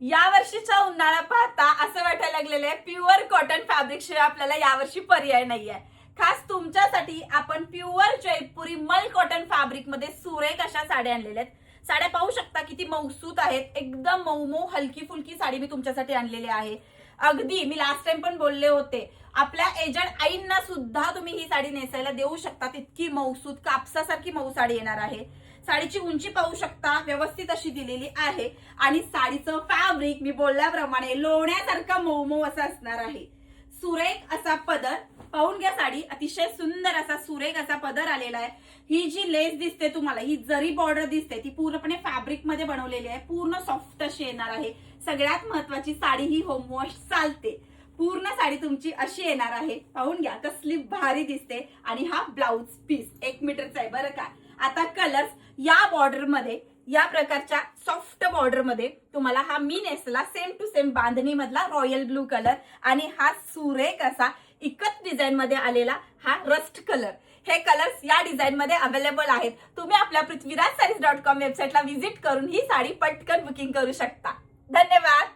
या वर्षीचा उन्हाळा पाहता असं वाटायला लागलेलं आहे प्युअर कॉटन फॅब्रिक शिवाय आपल्याला यावर्षी पर्याय नाहीये। खास तुमच्यासाठी आपण प्युअर जयपुरी मल कॉटन फॅब्रिक मध्ये सुरेख अशा साड्या आणलेल्या आहेत। साड्या पाहू शकता किती मौसूत आहेत, एकदम मऊ मऊ हलकी फुलकी साडी मी तुमच्यासाठी आणलेली आहे। अगदी मी लास्ट टाइम पण बोलले होते, आपल्या एजंट आईंना सुद्धा तुम्ही ही साडी नेसायला देऊ शकता, तितकी मौसूत कापसासारखी मऊ साडी येणार आहे। साडीची उंची पाहू शकता व्यवस्थित अशी दिलेली आहे आणि साडीचं फॅब्रिक मी बोलल्याप्रमाणे लोण्यासारखं मऊ मऊ असं असणार आहे। सुरेख असा पदर पाहून घ्या, साडी अतिशय सुंदर असा सुरेख असा पदर आलेला आहे। ही जी लेस दिसते तुम्हाला, ही जरी बॉर्डर दिसते ती पूर्णपणे फॅब्रिक मध्ये बनवलेली आहे, पूर्ण सॉफ्ट अशी येणार आहे। सगळ्यात महत्वाची साडी ही होम वॉश चालते, पूर्ण साडी तुमची अशी येणार आहे। पाहून घ्या कसली भारी दिसते आणि हा ब्लाउज पीस 1 मीटरचा आहे बरं का। आता कलर्स या बॉर्डर मध्ये, या प्रकारच्या सॉफ्ट बॉर्डर मध्ये तुम्हाला हा मी नेसला सेम टू सेम बांधणी मधला रॉयल ब्लू कलर आणि हा सुरेख असा इकत डिझाईन मध्ये आलेला हा रस्ट कलर। हे कलर्स या डिझाईन मध्ये अवेलेबल आहेत। तुम्ही आपल्या पृथ्वीराजsarees.com वेबसाईटला व्हिजिट करून ही साडी पटकन बुकिंग करू शकता। धन्यवाद।